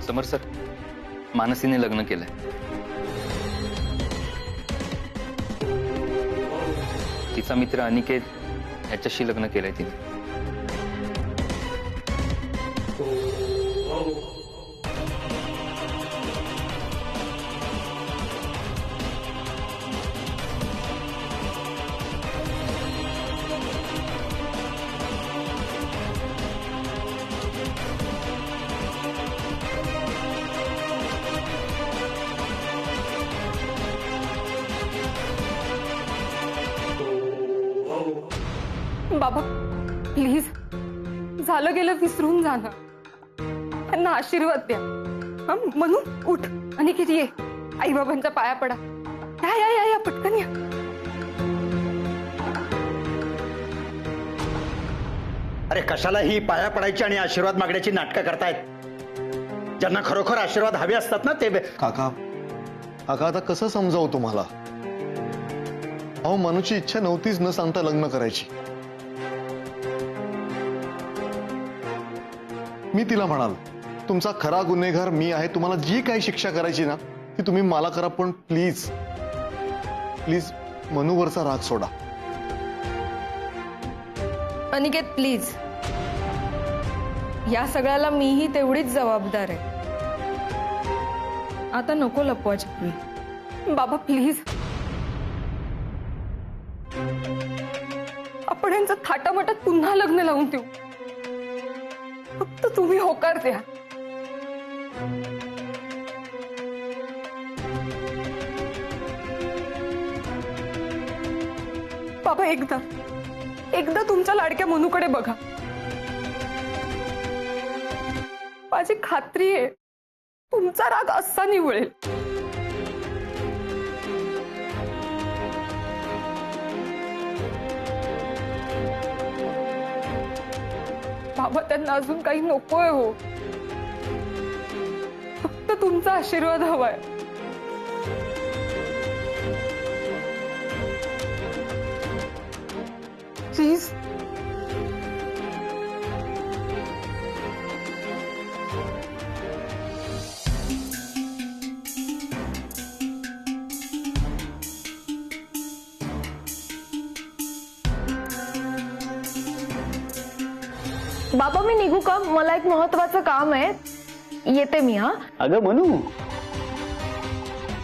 समर sir, मानसीने लग्न केलंय. तिचा मित्र अनिकेत याच्याशी लग्न केलंय तिने. बाबा प्लीज, झालं गेलं विसरून जा ना. त्यांना आशीर्वाद द्या. म्हणू उठ आणि किती ये, आई बाबांच्या पाया पडा. या या या या पटकन या. अरे कशाला ही पाया पडायची आणि आशीर्वाद मागण्याची नाटकं करतायत? ज्यांना खरोखर आशीर्वाद हवे असतात ना ते. काका काका आता कसं समजावू तुम्हाला? अहो मनूची इच्छा नव्हतीच न सांगता लग्न करायची. मी तिला म्हणाल तुमचा खरा गुन्हेगार मी आहे, तुम्हाला जी काही शिक्षा करायची ना ती तुम्ही मला करा, पण प्लीज प्लीज मनूवरचा राग सोडा. अनिकेत प्लीज, या सगळ्याला मीही तेवढीच जबाबदार आहे. आता नको लपवायची तुम्ही. बाबा प्लीज, आपण यांचं थाटामाटात पुन्हा लग्न लावून देऊ. फक्त तुम्ही होकार द्या. बाबा एकदा तुमच्या लाडक्या मनूकडे बघा. माझी खात्री आहे तुमचा राग असा निवळेल. बाबा त्यांना अजून काही नकोय हो, फक्त तुमचा आशीर्वाद हवाय. प्लीज. बाबा मी निघू का? मला एक महत्वाचं काम आहे, येते मी. हा अगं मनू,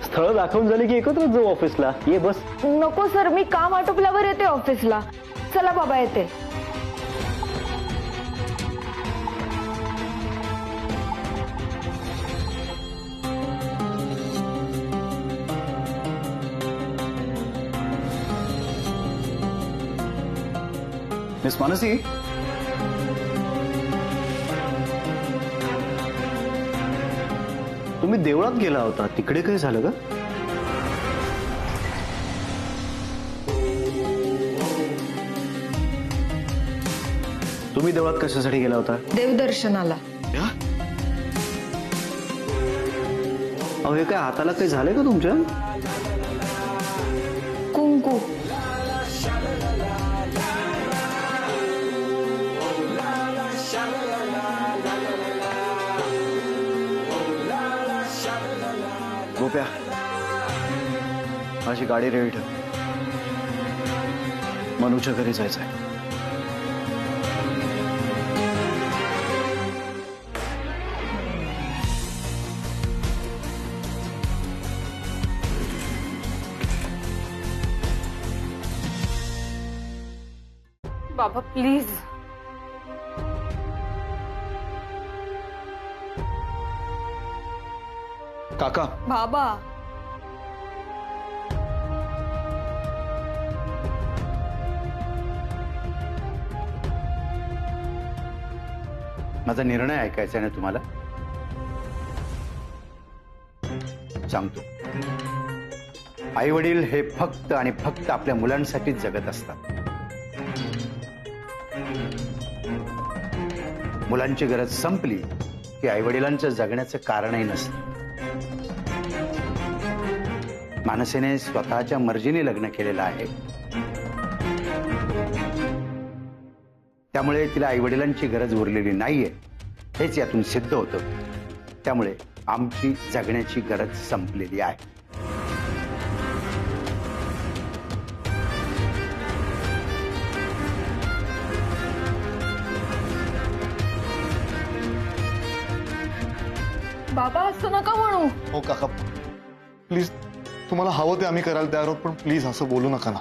स्थळ दाखवून झाले की एकत्रच जाऊ ऑफिसला. ये बस. नको सर, मी काम आटोपल्यावर येते ऑफिसला. चला बाबा येते. मिस मानसी, तुम्ही देवळात गेला होता, तिकडे काय झालं ग? तुम्ही देवळात कशासाठी गेला होता? देवदर्शनाला. अहो हे काय हाताला काही झालंय का तुमच्या? कुंकू. गोप्या, माझी गाडी रेडी ठेव. मनूच्या घरी जायचंय. बाबा प्लीज. काका बाबा माझा निर्णय ऐकायचा आहे ना तुम्हाला? सांगतो. आई वडील हे फक्त आणि फक्त आपल्या मुलांसाठीच जगत असतात. मुलांची गरज संपली की आई वडिलांचं जगण्याचं कारणही नसतं. मानसीने स्वतःच्या मर्जीने लग्न केलेलं आहे, त्यामुळे तिला आई वडिलांची गरज उरलेली नाहीये हेच यातून सिद्ध होतं. त्यामुळे आमची जगण्याची गरज संपलेली आहे. बाबा असं नका म्हणू. हो काका प्लीज, तुम्हाला हवं ते आम्ही करायला तयार आहोत, पण प्लीज असं बोलू नका ना.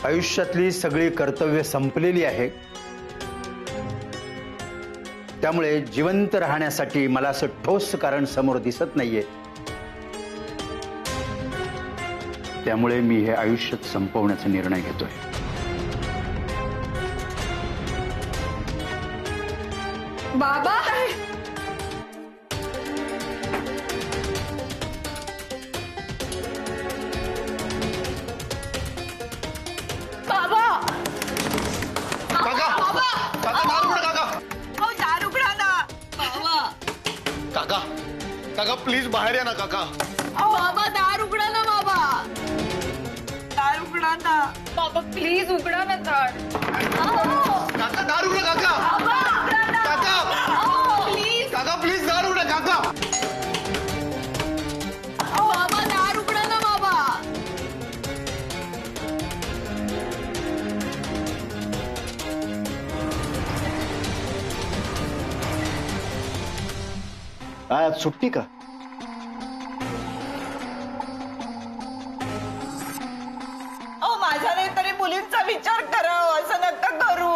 आयुष्यातली सगळी कर्तव्य संपलेली आहे. त्यामुळे जिवंत राहण्यासाठी मला असं ठोस कारण समोर दिसत नाहीये. त्यामुळे मी हे आयुष्य संपवण्याचा निर्णय घेतोय. बाबा बाबा काका काका दार उघडा काका. दार उघडा ना बाबा. काका काका प्लीज बाहेर या ना काका. बाबा दार उघडा ना बाबा. दार उघडा ना बाबा प्लीज उघडा ना दार. काका दार उघडा काका. काका प्लीज काका प्लीज दार उघडा काका. बाबा दार उघडा ना बाबा. आज सुट्टी का? माझ्या नाही तरी मुलींचा विचार करा. असं नका करू.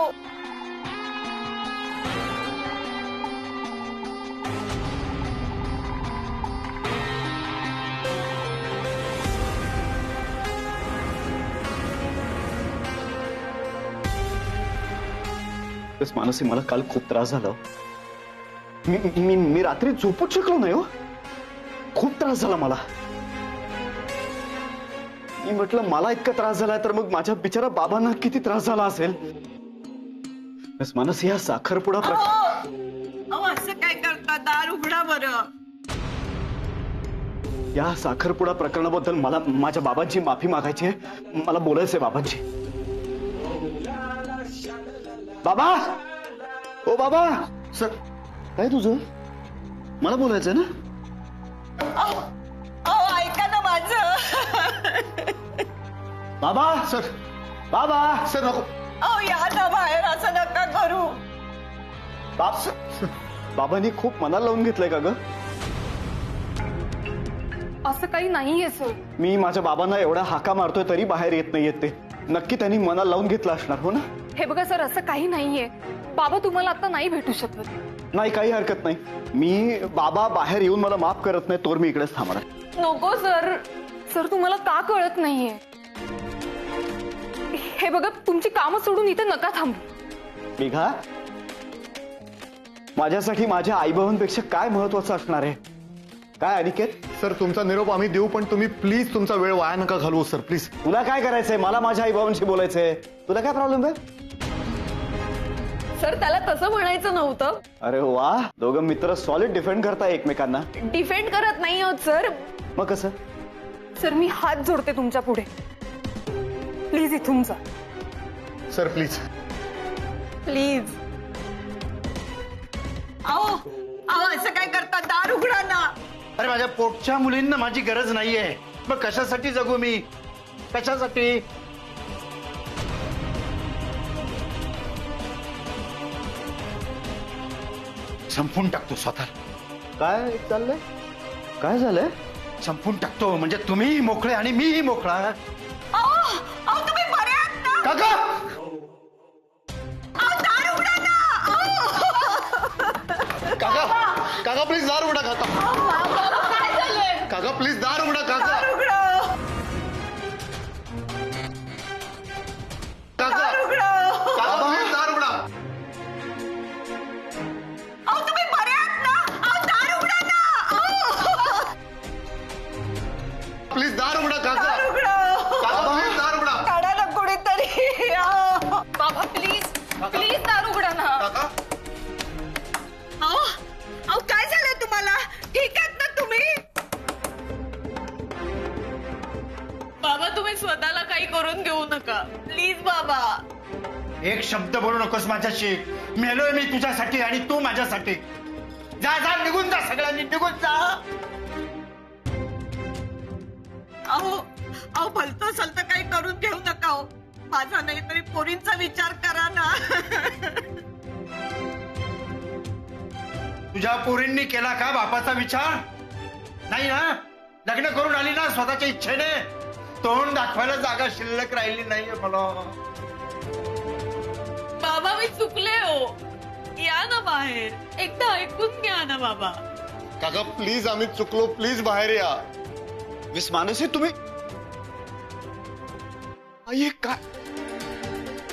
बस मानसी, मला काल खूप त्रास झाला. मी रात्री झोपूच शकलो नाही हो. खूप त्रास झाला मला. मी म्हटलं मला इतका त्रास झाला तर मग माझ्या बिचारा बाबांना किती त्रास झाला असेल. बस मानसी, या साखरपुडा असं काय करता? दार उघडा बरं. या साखरपुडा प्रकरणाबद्दल मला माझ्या बाबांची माफी मागायची आहे. मला बोलायचंय बाबांची. बाबा, ओ बाबा. सर काय तुझं? मला बोलायचंय ना. ऐका ना माझं. बाबा सर बाबा सर नको. या ना बाहेर. असं नका करू. बाबांनी खूप मनाला लावून घेतलंय का ग? असं काही नाहीये सर. मी माझ्या बाबांना एवढा हाका मारतोय तरी बाहेर येत नाहीयेत ते. नक्की त्यांनी मनाला लावून घेतलं असणार, हो ना? हे बघा सर, असं काही नाहीये. बाबा तुम्हाला आता नाही भेटू शकत. नाही, काही हरकत नाही. मी बाबा बाहेर येऊन मला माफ करत नाही तोर मी इकडेच थांबणार. नको सर. सर तुम्हाला का कळत नाहीये? हे बघा, तुमची कामं सोडून इथे नका थांबू. मेघा, माझ्यासाठी माझ्या आईबाबांपेक्षा काय महत्वाचं असणार आहे? काय अनिकेत? सर तुमचा निरोप आम्ही देऊ, पण तुम्ही प्लीज तुमचा वेळ वाया नका घालवू सर, प्लीज. तुला काय करायचंय? मला माझ्या आईबाबांशी बोलायचंय. तुला काय प्रॉब्लेम आहे? सर त्याला तसं म्हणायचं नव्हतं. अरे वा, दोघं मित्र सॉलिड डिफेंड करताय एकमेकांना. डिफेंड करत नाही आहोत सर. मग कसं? सर मी हात जोडते तुमच्या पुढे. प्लीज इथून जा. Sir please. प्लीज. असं काय करता? दार उघडा ना. अरे माझ्या पोटच्या मुलींना माझी गरज नाहीये. मग कशासाठी जगू मी? कशासाठी? संपून टाकतो स्वतः. काय चाललंय? काय झालंय? संपून टाकतो म्हणजे तुम्हीही मोकळे आणि मीही मोकळा. तुम्ही बरे आहात ना? काका दार उघडा ना. काका काका प्लीज दार उघडा काका. काय झालंय? काका प्लीज दार उघडा काका. दार उघडा. काका दार उघडा. काका प्लीज दार उघडा. तुम्ही बरे आहात ना? दार उघडा ना. प्लीज दार उघडा काका. दार उघडा. काका प्लीज दार उघडा. काढा ना कोणीतरी. बाबा प्लीज. प्लीज दार उघडा ना. काका काय झालं तुम्हाला? ठीक आहात ना तुम्ही? बाबा तुम्ही स्वतःला काही करून घेऊ नका प्लीज. बाबा एक शब्द बोलू नकोस माझ्याशी. मेलोय मी तुझ्यासाठी आणि तू माझ्यासाठी. जा जा, निघून जा, सगळ्यांनी निघून जा. अहो भलतं सलतं काही करून घेऊ नका हो. माझा नाही तरी पोरींचा विचार करा ना. तुझ्या पोरींनी केला का बापाचा विचार? नाही ना. लग्न करून आली ना स्वतःच्या इच्छेने. तोंड दाखवायला जागा शिल्लक राहिली नाहीये मला. बाबा मी चुकले हो. या ना बाहेर, एकदा ऐकून घ्या ना बाबा. काका प्लीज, आम्ही चुकलो, प्लीज बाहेर या. मिस मानसी तुम्ही आई हे काय?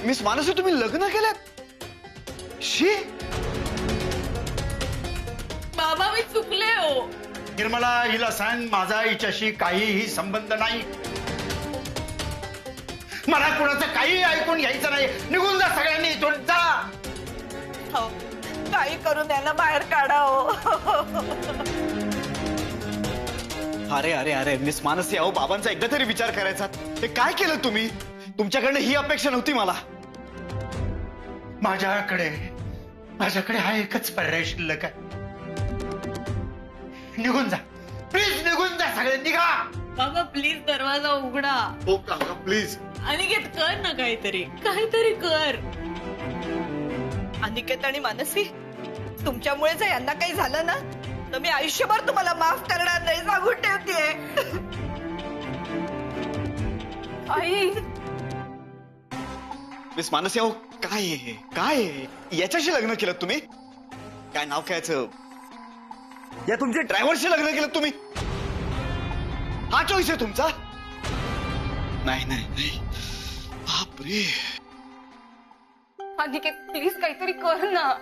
मिस मानसी तुम्ही लग्न केलं? शी. बाबा मी चुकले हो. निर्मला, हिला सांग माझा हिच्याशी काहीही संबंध नाही. मला कुणाचं काही ऐकून घ्यायचं नाही. निघून जा सगळ्यांनी इथून, जा. हो, काही करून याला बाहेर काढा हो. अरे अरे अरे मिस मानसी, अहो बाबांचा एकदा तरी विचार करायचा. हे काय केलं तुम्ही? तुमच्याकडनं ही अपेक्षा नव्हती मला. माझ्याकडे हा एकच पर्याय शिल्लक आहे. निघून जा, प्लीज निघून जा सगळे, निघा. बाबा प्लीज दरवाजा उघडा. हो काका प्लीज. अनिकेत कर ना काहीतरी कर. अनिकेत आणि मानसी, तुमच्यामुळे जर यांना काही झालं ना तर मी आयुष्यभर तुम्हाला माफ करणार नाही, सांगून ठेवतेय. आई, मिस मानसी, अहो काय आहे? काय आहे? याच्याशी लग्न केलं तुम्ही? काय नाव कायचं? या तुमच्या ड्रायव्हरशी लग्न केलं तुम्ही? हा चॉईस आहे तुमचा? नाही नाही नाही, बापरे. अनिकेत प्लीज काहीतरी कर ना.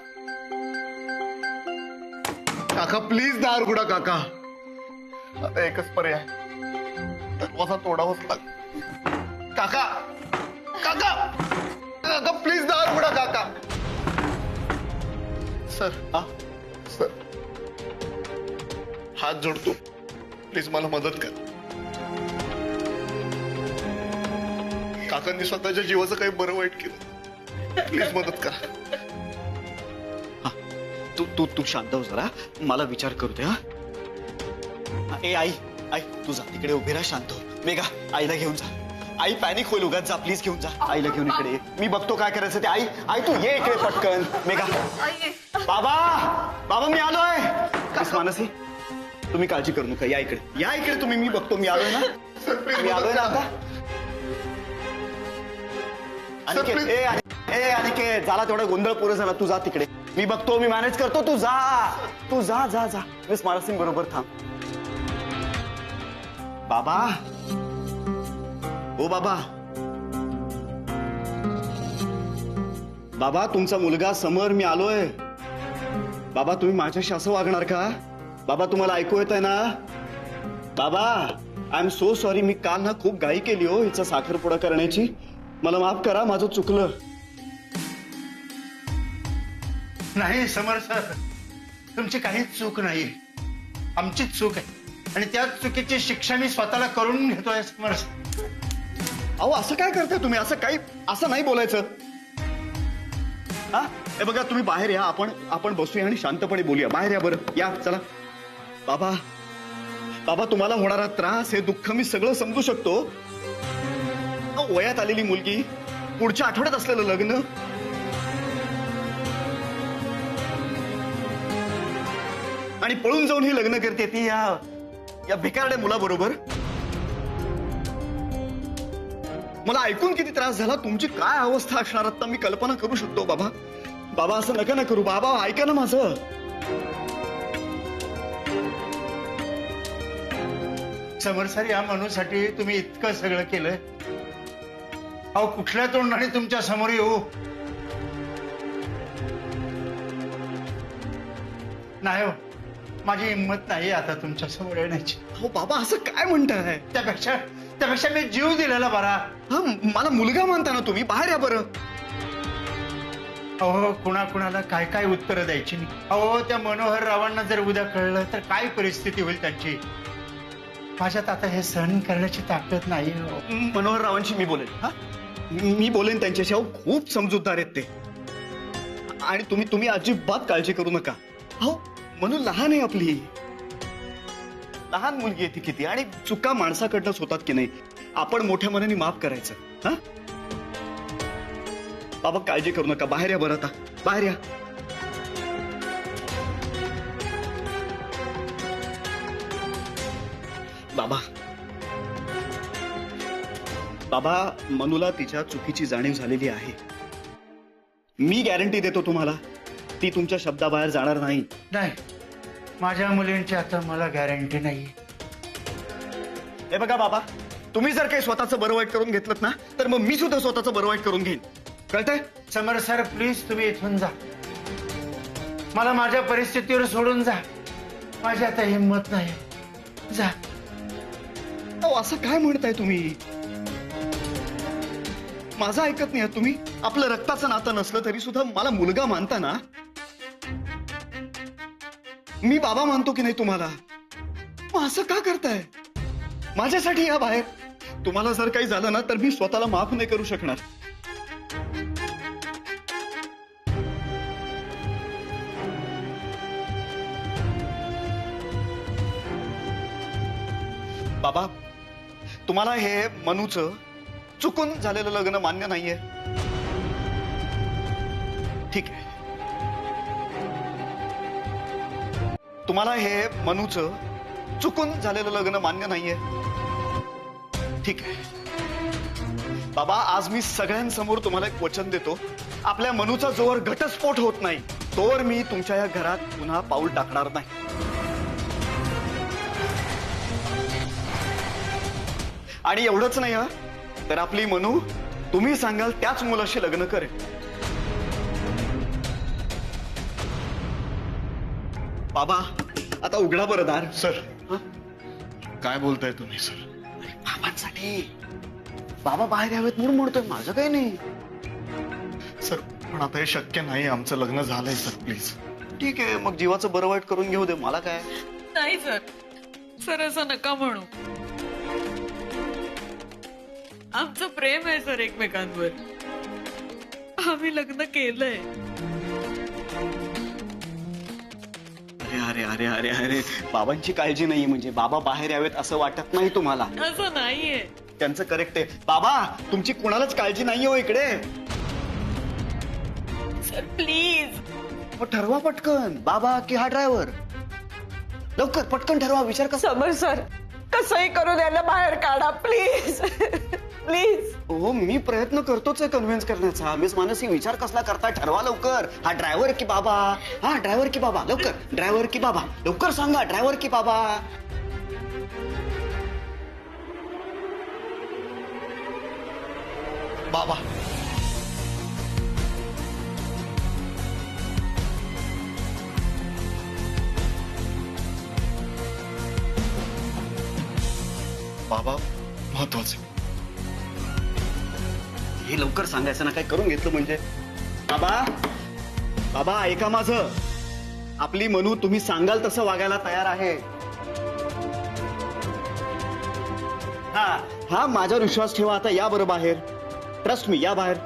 काका प्लीज दार उघडा काका. आता एकच पर्याय, दरवाजा तोडावाच लागेल. काका काका काका प्लीज दार उघडा काका. सर, हा? सर हात जोडतो, प्लीज मला मदत कर. काकांनी स्वतःच्या जीवाचं काही बरं वाईट केलं, प्लीज मदत करा. तू शांत हो जरा, मला विचार करू दे. हा ए आई, तू जा तिकडे उभी राहा, शांत हो. मेघा, आईला घेऊन जा. आई पॅनिक होईल, उगाच जा, प्लीज घेऊन जा आईला. घेऊन इकडे ये. मी बघतो काय करायचं ते. आई तू ये इकडे पटकन. मेघा, बाबा मी आलोय. मिस मानसी, तुम्ही काळजी करू नका, या इकडे तुम्ही. मी बघतो, मी आलोय ना. मी आलोय ना आता. अनिकेत झाला तेवढा गोंधळ पुरे झाला. तू जा तिकडे, मी बघतो, मी मॅनेज करतो. तू जा. मिस मानसी बरोबर थांब. बाबा, ओ बाबा तुमचा मुलगा समर, मी आलोय. बाबा तुम्ही माझ्याशी असं वागणार का? बाबा तुम्हाला ऐकू येत आहे ना? बाबा आय एम सो सॉरी. मी काल ना खूप घाई केली हो हिचा साखरपुडा करण्याची. मला माफ करा, माझं चुकलं. नाही समर सर, तुमची काहीच चूक नाही, आमचीच चूक आहे. आणि त्या चुकीची शिक्षा मी स्वतःला करून घेतोय समर सर. अहो असं काय करताय तुम्ही? असं नाही बोलायचं. हा हे बघा, तुम्ही बाहेर या, आपण बसूया आणि शांतपणे बोलूया. बाहेर या बरं, या चला. बाबा तुम्हाला होणारा त्रास, हे दुःख मी सगळं समजू शकतो. वयात आलेली मुलगी, पुढच्या आठवड्यात असलेलं लग्न, आणि पळून जाऊन ही लग्न करते ती या भिकारड्या मुलाबरोबर. मला ऐकून किती त्रास झाला. तुमची काय अवस्था असणार आता मी कल्पना करू शकतो. बाबा असं नका ना करू. बाबा ऐका ना माझं. समर सर, या मनूसाठी तुम्ही इतकं सगळं केलंय. अहो कुठल्या तोंडाने तुमच्या समोर येऊ? नाही हो, माझी हिंमत नाही आता तुमच्या समोर येण्याची. हो बाबा असं काय म्हणताय? त्यापेक्षा मी जीव दिलेला बरा. हा मला मुलगा मानता ना तुम्ही. बाहेर या बरं. अहो कुणाला काय काय उत्तरं द्यायची नाही. अहो त्या मनोहर रावांना जर उद्या कळलं तर काय परिस्थिती होईल त्यांची. माझ्यात आता हे सहन करण्याची ताकद नाही. मनोहर रावांशी मी बोलेन. हा मी बोलेन त्यांच्याशी. अहो खूप समजूतदार आहेत ते. आणि तुम्ही अजिबात काळजी करू नका. हो म्हणून लहान आहे आपली, लहान मुलगी आहे ती किती, आणि चुका माणसाकडनंच होतात की नाही. आपण मोठ्या मनाने माफ करायचं. हा बाबा, काळजी करू नका. बाहेर या बरं, आता बाहेर या. बाबा, बाबा, मनूला तिच्या चुकीची जाणीव झालेली आहे. मी गॅरंटी देतो तुम्हाला, ती तुमच्या शब्दाबाहेर जाणार नाही. नाही, माझ्या मुलींची आता मला गॅरंटी नाही. हे बघा बाबा, तुम्ही जर काही स्वतःचं बरं वाईट करून घेतलं ना, तर मग मी सुद्धा स्वतःचं बरं वाईट करून घेईन. कळतंय? समर सर, प्लीज तुम्ही इथून जा. मला माझ्या परिस्थितीवर सोडून जा. माझी आता हिंमत नाही. जा. अहो, असं काय म्हणताय तुम्ही? माझं ऐकत नाही तुम्ही. आपलं रक्ताचं नातं नसलं तरी सुद्धा मला मुलगा मानता ना. मी बाबा मानतो की नाही तुम्हाला? मग असं का करताय? माझ्यासाठी या बाहेर. तुम्हाला जर काही झालं ना, तर मी स्वतःला माफ नाही करू शकणार. बाबा, तुम्हाला हे मनूचं चुकून झालेलं लग्न मान्य नाहीये? ठीक आहे. तुम्हाला हे मनूचं चुकून झालेलं लग्न मान्य नाहीये? ठीक आहे. बाबा, आज मी सगळ्यांसमोर तुम्हाला एक वचन देतो. आपल्या मनूचा जोवर घटस्फोट होत नाही, तोवर मी तुमच्या या घरात पुन्हा पाऊल टाकणार नाही. आणि एवढंच नाही हा, तर आपली मनू तुम्ही सांगाल त्याच मुलाशी लग्न करेल. बाबा, आता उघडा बरं दार. सर, काय बोलताय तुम्ही सर? बाबांसाठी. बाबा बाहेर यावेत म्हणून म्हणतोय, माझं काही नाही. सर, पण आता हे शक्य नाही. आमचं लग्न झालंय सर, प्लीज. ठीक आहे, मग जीवाचं बरं वाईट करून घेऊ दे, मला काय. नाही सर, सर असं नका म्हणू. आमचं प्रेम आहे सर एकमेकांवर. आम्ही लग्न केलंय. अरे अरे अरे अरे अरे, बाबांची काळजी नाही म्हणजे बाबा बाहेर यावेत असं वाटत नाही तुम्हाला? असं नाहीये. त्यांचं करेक्ट आहे. बाबा, तुमची कुणालाच काळजी नाहीये हो इकडे. Sir please. मग ठरवा पटकन, बाबा की हा ड्रायव्हर. लवकर पटकन ठरवा. विचार कसा. समर सर, कसंही करून याला बाहेर काढा प्लीज. प्लीज. हो, मी प्रयत्न करतोच आहे कन्व्हिन्स करण्याचा. मिस मानसी, विचार कसला करताय? ठरवा लवकर. हा ड्रायव्हर की बाबा? हा ड्रायव्हर की बाबा? लवकर. ड्रायव्हर की बाबा? लवकर सांगा. ड्रायव्हर की बाबा? बाबा, बाबा महत्वाचे. हे लवकर सांगायचं ना, काय करून घेतलं म्हणजे. बाबा, बाबा ऐका माझं. आपली मनू तुम्ही सांगाल तसं वागायला तयार आहे. हा हा, माझ्यावर विश्वास ठेवा. आता या बरं बाहेर. ट्रस्ट मी, या बाहेर.